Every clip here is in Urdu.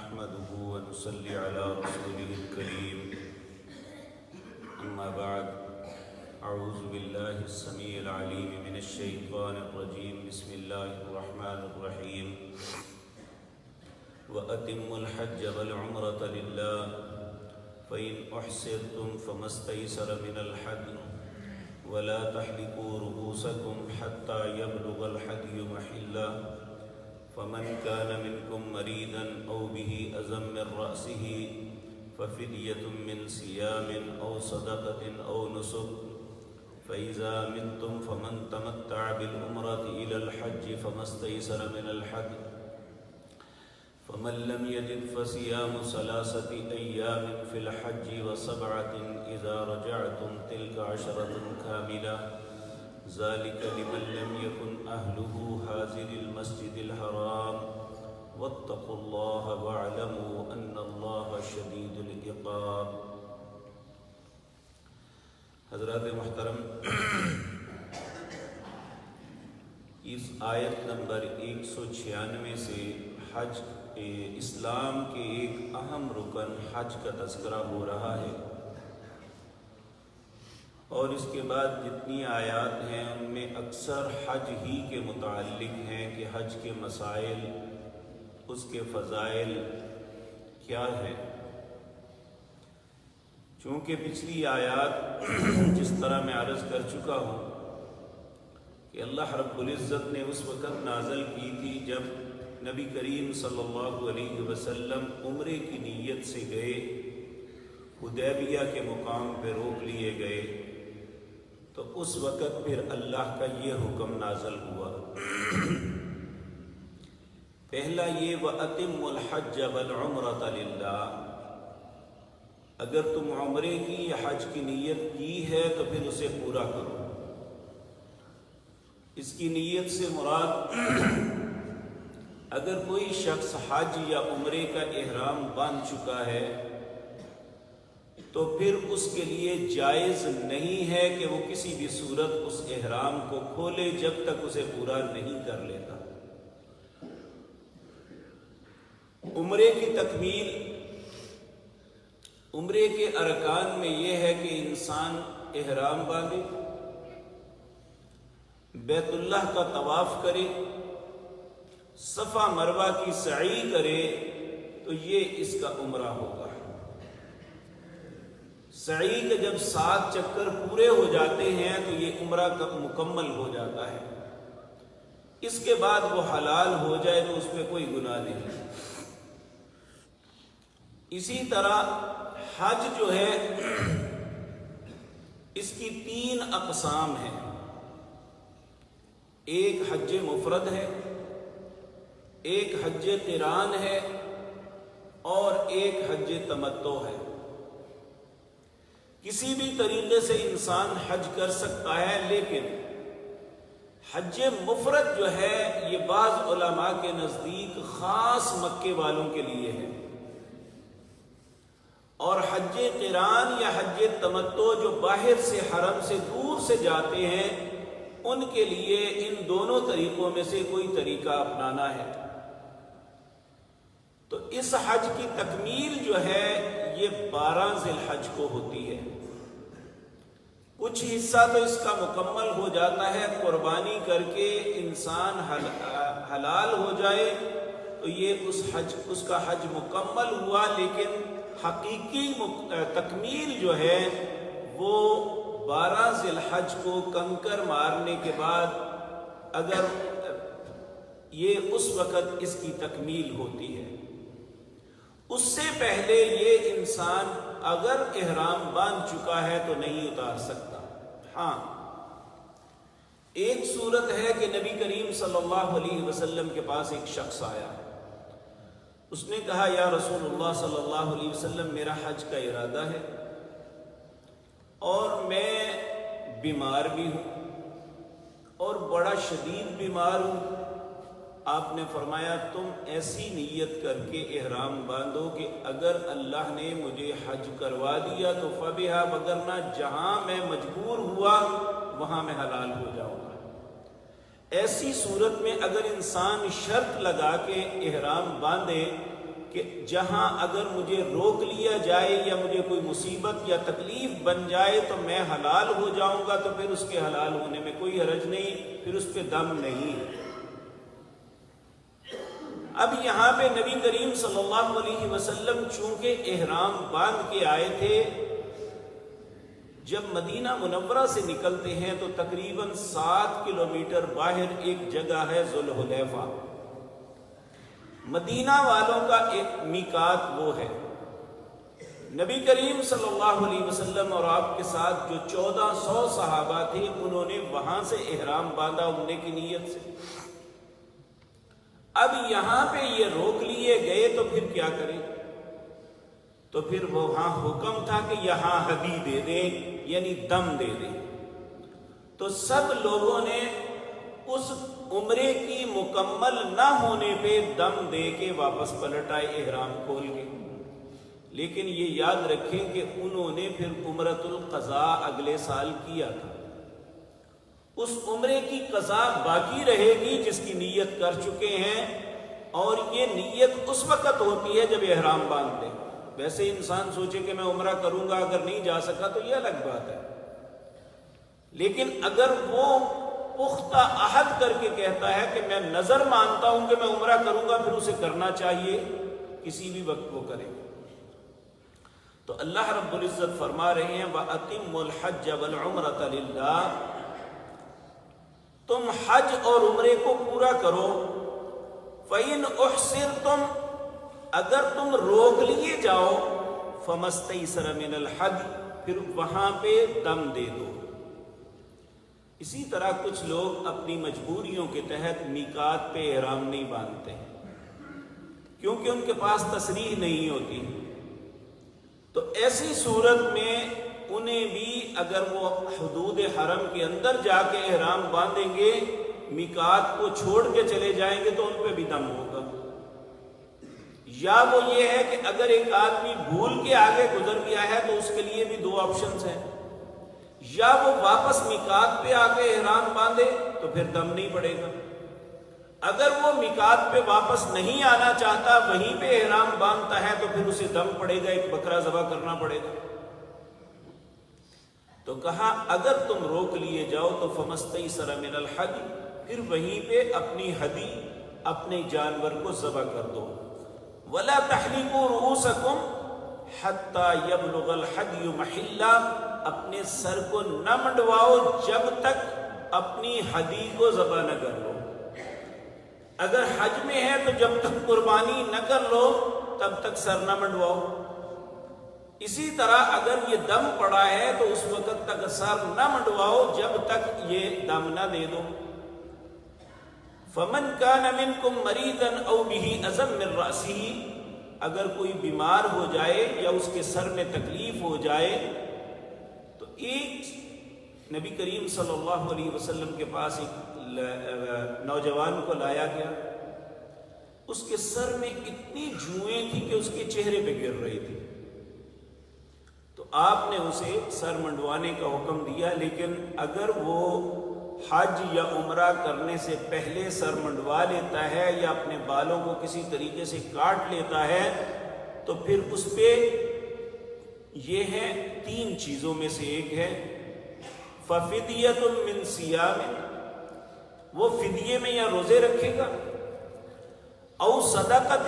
نحمده ونصلي على رسوله الكريم أما بعد أعوذ بالله السميع العليم من الشيطان الرجيم بسم الله الرحمن الرحيم وأتموا الحج والعمرة لله فإن أحصرتم فما استيسر من الحج ولا تحلقوا رؤوسكم حتى يبلغ الحدي محله فمن كان منكم مريضا أو به أذى من رأسه ففدية من صيام أو صدقة أو نسك فإذا منتم فمن تمتع بالعمرة إلى الحج فما استيسر من الحج فمن لم يجد فصيام 3 أيام في الحج و7 إذا رجعتم تلك 10 كاملة ذلك لمن لم يكن أهله حاضر المسجد الحرام واتقوا الله واعلموا أن الله شديد العقاب۔ حضرات محترم، اس آیت نمبر 196 سے حج اسلام کے ایک اہم رکن حج کا تذکرہ ہو رہا ہے، اور اس کے بعد جتنی آیات ہیں ان میں اکثر حج ہی کے متعلق ہیں کہ حج کے مسائل، اس کے فضائل کیا ہیں۔ چونکہ پچھلی آیات جس طرح میں عرض کر چکا ہوں کہ اللہ رب العزت نے اس وقت نازل کی تھی جب نبی کریم صلی اللہ علیہ وسلم عمرے کی نیت سے گئے، حدیبیہ کے مقام پہ روک لیے گئے، تو اس وقت پھر اللہ کا یہ حکم نازل ہوا۔ پہلا یہ وَأَتِمُّ الْحَجَّ وَالْعُمْرَةَ لِلَّهِ، اگر تم عمرے کی یا حج کی نیت کی ہے تو پھر اسے پورا کرو۔ اس کی نیت سے مراد اگر کوئی شخص حج یا عمرے کا احرام باندھ چکا ہے تو پھر اس کے لیے جائز نہیں ہے کہ وہ کسی بھی صورت اس احرام کو کھولے جب تک اسے پورا نہیں کر لیتا۔ عمرے کی تکمیل، عمرے کے ارکان میں یہ ہے کہ انسان احرام باندھے، بیت اللہ کا طواف کرے، صفا مروہ کی سعی کرے، تو یہ اس کا عمرہ ہوگا۔ سعی کے جب 7 چکر پورے ہو جاتے ہیں تو یہ عمرہ مکمل ہو جاتا ہے۔ اس کے بعد وہ حلال ہو جائے تو اس پہ کوئی گناہ نہیں۔ اسی طرح حج جو ہے اس کی 3 اقسام ہیں، ایک حج مفرد ہے، ایک حج قران ہے، اور ایک حج تمتع ہے۔ کسی بھی طریقے سے انسان حج کر سکتا ہے، لیکن حج مفرد جو ہے یہ بعض علماء کے نزدیک خاص مکے والوں کے لیے ہے، اور حج قران یا حج تمتع جو باہر سے حرم سے دور سے جاتے ہیں ان کے لیے ان دونوں طریقوں میں سے کوئی طریقہ اپنانا ہے۔ تو اس حج کی تکمیل جو ہے یہ 12 ذی الحج کو ہوتی ہے۔ کچھ حصہ تو اس کا مکمل ہو جاتا ہے، قربانی کر کے انسان حلال ہو جائے تو یہ اس کا حج مکمل ہوا، لیکن حقیقی تکمیل جو ہے وہ 12 ذی الحج کو کنکر مارنے کے بعد، اگر یہ اس وقت اس کی تکمیل ہوتی ہے۔ اس سے پہلے یہ انسان اگر احرام باندھ چکا ہے تو نہیں اتار سکتا۔ ہاں، ایک صورت ہے کہ نبی کریم صلی اللہ علیہ وسلم کے پاس ایک شخص آیا، اس نے کہا یا رسول اللہ صلی اللہ علیہ وسلم میرا حج کا ارادہ ہے اور میں بیمار بھی ہوں اور بڑا شدید بیمار ہوں۔ آپ نے فرمایا تم ایسی نیت کر کے احرام باندھو کہ اگر اللہ نے مجھے حج کروا دیا تو فبہا، وگرنہ جہاں میں مجبور ہوا وہاں میں حلال ہو جاؤں گا۔ ایسی صورت میں اگر انسان شرط لگا کے احرام باندھے کہ جہاں اگر مجھے روک لیا جائے یا مجھے کوئی مصیبت یا تکلیف بن جائے تو میں حلال ہو جاؤں گا، تو پھر اس کے حلال ہونے میں کوئی حرج نہیں، پھر اس پہ دم نہیں۔ اب یہاں پہ نبی کریم صلی اللہ علیہ وسلم چونکہ احرام باندھ کے آئے تھے، جب مدینہ منورہ سے نکلتے ہیں تو تقریباً 7 کلومیٹر باہر ایک جگہ ہے ذوالحلیفہ، مدینہ والوں کا ایک میقات وہ ہے۔ نبی کریم صلی اللہ علیہ وسلم اور آپ کے ساتھ جو 1400 صحابہ تھے، انہوں نے وہاں سے احرام باندھا عمرے کی نیت سے۔ اب یہاں پہ یہ روک لیے گئے تو پھر کیا کریں؟ تو پھر وہاں حکم تھا کہ یہاں ہدی دے دیں، یعنی دم دے دیں۔ تو سب لوگوں نے اس عمرے کی مکمل نہ ہونے پہ دم دے کے واپس پلٹ آئے احرام کھول کے۔ لیکن یہ یاد رکھیں کہ انہوں نے پھر عمرۃ القضاء اگلے سال کیا تھا، اس عمرے کی قضا باقی رہے گی جس کی نیت کر چکے ہیں، اور یہ نیت اس وقت ہوتی ہے جب احرام باندھ دیں۔ ویسے انسان سوچے کہ میں عمرہ کروں گا، اگر نہیں جا سکا تو یہ الگ بات ہے، لیکن اگر وہ پختہ عہد کر کے کہتا ہے کہ میں نظر مانتا ہوں کہ میں عمرہ کروں گا، پھر اسے کرنا چاہیے، کسی بھی وقت وہ کرے۔ تو اللہ رب العزت فرما رہے ہیں وَأَتِمُّ الْحَجَّ وَالْعُمْرَةَ لِلَّهِ، تم حج اور عمرے کو پورا کرو۔ فَإِنْ أُحْصِرْتُمْ، اگر تم روک لیے جاؤ، فَمَسْتَيْسَرَ مِنَ الْحَدْيِ، پھر وہاں پہ دم دے دو۔ اسی طرح کچھ لوگ اپنی مجبوریوں کے تحت میقات پہ احرام نہیں باندھتے کیونکہ ان کے پاس تصریح نہیں ہوتی، تو ایسی صورت میں انہیں بھی اگر وہ حدود حرم کے اندر جا کے احرام باندھیں گے، میقات کو چھوڑ کے چلے جائیں گے تو ان پہ بھی دم ہوگا۔ یا وہ یہ ہے کہ اگر ایک آدمی بھول کے آگے گزر گیا ہے تو اس کے لیے بھی 2 آپشنز ہیں، یا وہ واپس میقات پہ آ کے احرام باندھے تو پھر دم نہیں پڑے گا، اگر وہ میقات پہ واپس نہیں آنا چاہتا، وہیں پہ احرام باندھتا ہے، تو پھر اسے دم پڑے گا، ایک بکرا ذبح کرنا پڑے گا۔ تو کہا اگر تم روک لیے جاؤ تو فَمَسْتَيْسَرَ مِنَ الْحَدْيِ، پھر وہیں پہ اپنی ہدی، اپنے جانور کو ذبح کر دو۔ وَلَا تَحْلِقُوا رُؤُوسَكُمْ حَتَّى يَبْلُغَ الْحَدْيُ مَحِلَّهُ، اپنے سر کو نہ منڈواؤ جب تک اپنی ہدی کو ذبح نہ کر لو۔ اگر حج میں ہے تو جب تک قربانی نہ کر لو تب تک سر نہ منڈواؤ۔ اسی طرح اگر یہ دم پڑا ہے تو اس وقت تک سر نہ منڈواؤ جب تک یہ دم نہ دے دو۔ فَمَنْ كَانَ مِنْكُمْ مَرِيضًا أَوْ بِهِ أَذًى مِنْ رَأْسِهِ، اگر کوئی بیمار ہو جائے یا اس کے سر میں تکلیف ہو جائے، تو ایک نبی کریم صلی اللہ علیہ وسلم کے پاس ایک نوجوان کو لایا گیا، اس کے سر میں اتنی جوئیں تھی کہ اس کے چہرے پہ گر رہی تھی، تو آپ نے اسے سر منڈوانے کا حکم دیا، لیکن اگر وہ حج یا عمرہ کرنے سے پہلے سر منڈوا لیتا ہے یا اپنے بالوں کو کسی طریقے سے کاٹ لیتا ہے تو پھر اس پہ یہ ہے 3 چیزوں میں سے ایک ہے فَفِدْيَةٌ مِّن صِيَامٍ، وہ فدیے میں یا روزے رکھے گا، او صدقۃ،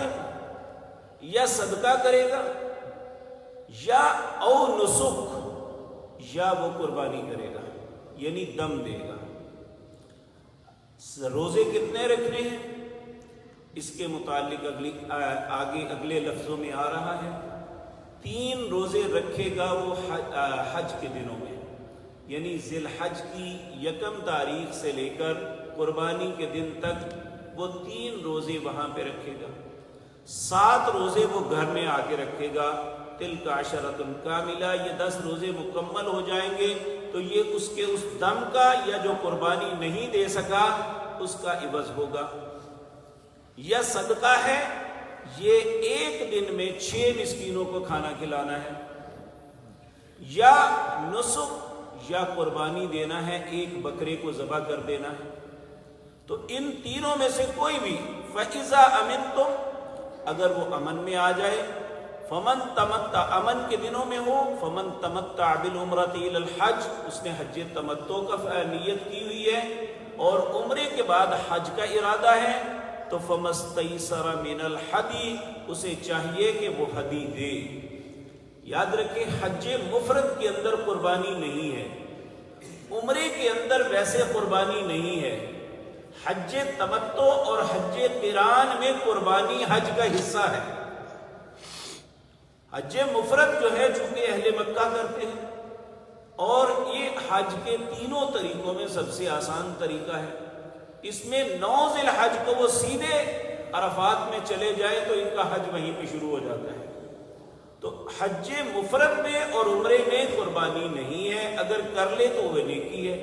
یا صدقہ کرے گا، یا او نسک، یا وہ قربانی کرے گا، یعنی دم دے گا۔ روزے کتنے رکھنے ہیں اس کے متعلق آگے اگلے لفظوں میں آ رہا ہے۔ 3 روزے رکھے گا وہ حج کے دنوں میں، یعنی ذی الحج کی 1 تاریخ سے لے کر قربانی کے دن تک وہ 3 روزے وہاں پہ رکھے گا۔ 7 روزے وہ گھر میں آ کے رکھے گا، تِلْکَ عَشَرَةٌ کاملہ، یہ 10 روزے مکمل ہو جائیں گے تو یہ اس کے اس دم کا یا جو قربانی نہیں دے سکا اس کا عوض ہوگا۔ یا صدقہ ہے، یہ 1 دن میں 6 مسکینوں کو کھانا کھلانا ہے، یا نسک یا قربانی دینا ہے، 1 بکرے کو ذبح کر دینا ہے۔ تو ان تینوں میں سے کوئی بھی، فَإِذَا أَمِنْتُمْ، اگر وہ امن میں آ جائے، فمن تمتع، امن کے دنوں میں ہو، فمن تمتع بالعمرۃ الی الحج، اس نے حج تمتع کا نیت کی ہوئی ہے اور عمرے کے بعد حج کا ارادہ ہے، تو فمستیسر من الحدی، اسے چاہیے کہ وہ ہدی دے۔ یاد رکھیں حج مفرد کے اندر قربانی نہیں ہے، عمرے کے اندر ویسے قربانی نہیں ہے۔ حج تمتع اور حج قران میں قربانی حج کا حصہ ہے۔ حج مفرد جو ہے چونکہ اہل مکہ کرتے ہیں، اور یہ حج کے تینوں طریقوں میں سب سے آسان طریقہ ہے۔ اس میں 9 ذی الحج کو وہ سیدھے عرفات میں چلے جائے تو ان کا حج وہیں پہ شروع ہو جاتا ہے۔ تو حج مفرد میں اور عمرے میں قربانی نہیں ہے، اگر کر لے تو وہ نیکی ہے۔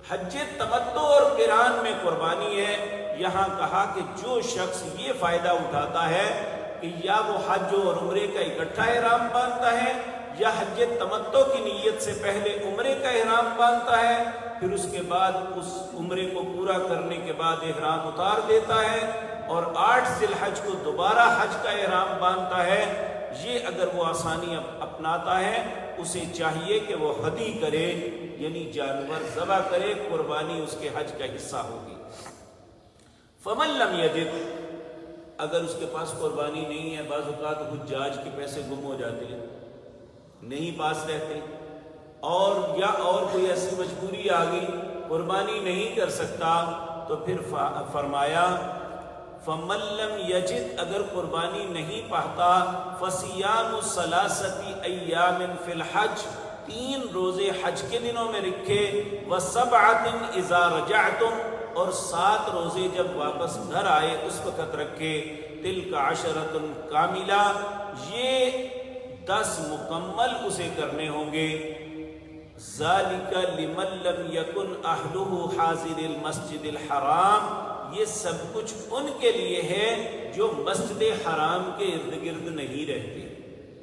حج تمتع اور قران میں قربانی ہے۔ یہاں کہا کہ جو شخص یہ فائدہ اٹھاتا ہے کہ یا وہ حج اور عمرے کا اکٹھا احرام باندھتا ہے، یا حج تمتع کی نیت سے پہلے عمرے کا احرام باندھتا ہے، پھر اس کے بعد اس عمرے کو پورا کرنے کے بعد احرام اتار دیتا ہے اور 8 ذی الحج کو دوبارہ حج کا احرام باندھتا ہے، یہ اگر وہ آسانی اپناتا ہے، اسے چاہیے کہ وہ ہدی کرے، یعنی جانور ذبح کرے، قربانی اس کے حج کا حصہ ہوگی۔ فمن لم یجد، اگر اس کے پاس قربانی نہیں ہے، بعض اوقات حجاج کے پیسے گم ہو جاتے ہیں، نہیں پاس رہتے، اور کوئی ایسی مجبوری آ گئی، قربانی نہیں کر سکتا، تو پھر فرمایا فمن لم یجد، اگر قربانی نہیں پاتا، فصیام 3 ایام فی الحج، 3 روزے حج کے دنوں میں رکھے، و7 اذا رجعتم، اور 7 روزے جب واپس گھر آئے اس وقت رکھے، تلک 10 کاملہ، یہ 10 مکمل اسے کرنے ہوں گے۔ ذالک لمن لم یکن اہلہ حاضر المسجد الحرام، یہ سب کچھ ان کے لیے ہے جو مسجد حرام کے ارد گرد نہیں رہتے،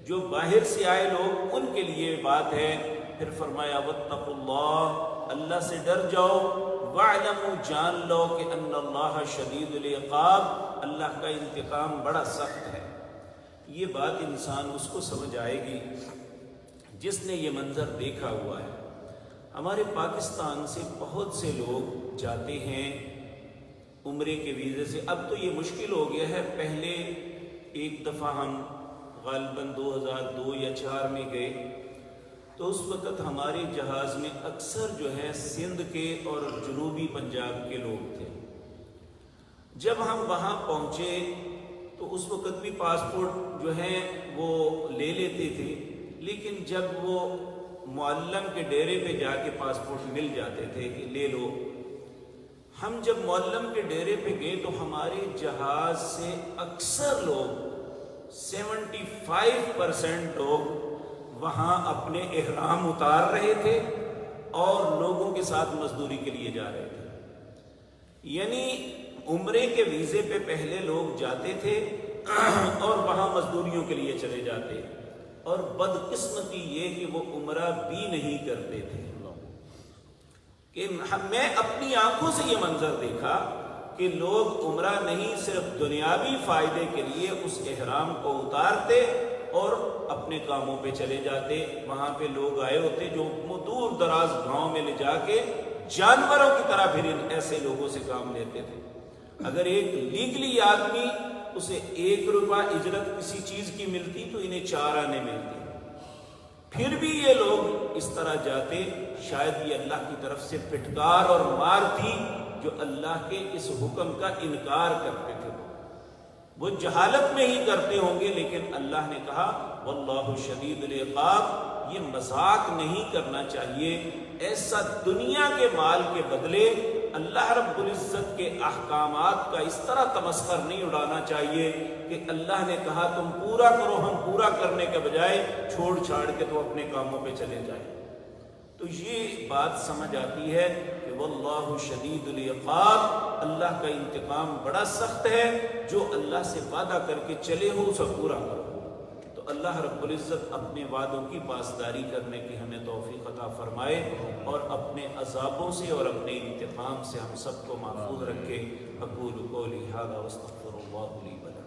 جو باہر سے آئے لوگ، ان کے لیے بات ہے۔ پھر فرمایا واتقوا اللہ، اللہ سے ڈر جاؤ، واعلموا، جان لو کہ ان اللہ شدید العقاب، اللہ کا انتقام بڑا سخت ہے۔ یہ بات انسان اس کو سمجھ آئے گی جس نے یہ منظر دیکھا ہوا ہے۔ ہمارے پاکستان سے بہت سے لوگ جاتے ہیں عمرے کے ویزے سے، اب تو یہ مشکل ہو گیا ہے، پہلے ایک دفعہ ہم غالباً 2002 یا 2004 میں گئے، تو اس وقت ہمارے جہاز میں اکثر جو ہے سندھ کے اور جنوبی پنجاب کے لوگ تھے۔ جب ہم وہاں پہنچے تو اس وقت بھی پاسپورٹ جو ہے وہ لے لیتے تھے، لیکن جب وہ معلم کے ڈیرے پہ جا کے پاسپورٹ مل جاتے تھے کہ لے لو، ہم جب معلم کے ڈیرے پہ گئے تو ہمارے جہاز سے اکثر لوگ 75% لوگ وہاں اپنے احرام اتار رہے تھے اور لوگوں کے ساتھ مزدوری کے لیے جا رہے تھے۔ یعنی عمرے کے ویزے پہ پہلے لوگ جاتے تھے اور وہاں مزدوریوں کے لیے چلے جاتے، اور بدقسمتی یہ کہ وہ عمرہ بھی نہیں کرتے تھے۔ کہ میں اپنی آنکھوں سے یہ منظر دیکھا کہ لوگ عمرہ نہیں صرف دنیاوی فائدے کے لیے اس احرام کو اتارتے اور اپنے کاموں پہ چلے جاتے۔ وہاں پہ لوگ آئے ہوتے جو دور دراز گاؤں میں لے جا کے جانوروں کی طرح پھر ایسے لوگوں سے کام لیتے تھے۔ اگر ایک لیگلی آدمی اسے 1 روپیہ اجرت کسی چیز کی ملتی تو انہیں 4 آنے ملتی، پھر بھی یہ لوگ اس طرح جاتے۔ شاید یہ اللہ کی طرف سے پھٹکار اور مار تھی جو اللہ کے اس حکم کا انکار کرتے تھے، وہ جہالت میں ہی کرتے ہوں گے، لیکن اللہ نے کہا واللہ شدید العقاب، یہ مذاق نہیں کرنا چاہیے، ایسا دنیا کے مال کے بدلے اللہ رب العزت کے احکامات کا اس طرح تمسخر نہیں اڑانا چاہیے کہ اللہ نے کہا تم پورا کرو، ہم پورا کرنے کے بجائے چھوڑ چھاڑ کے تو اپنے کاموں پہ چلے جائیں۔ تو یہ بات سمجھ آتی ہے کہ واللہ شدید العقاب، اللہ کا انتقام بڑا سخت ہے، جو اللہ سے وعدہ کر کے چلے ہو اسے پورا کرو۔ تو اللہ رب العزت اپنے وعدوں کی پاسداری کرنے کی ہمیں توفیق عطا فرمائے اور اپنے عذابوں سے اور اپنے انتقام سے ہم سب کو محفوظ رکھے۔ اقول قولی ھذا واستغفر اللہ لی ولکم۔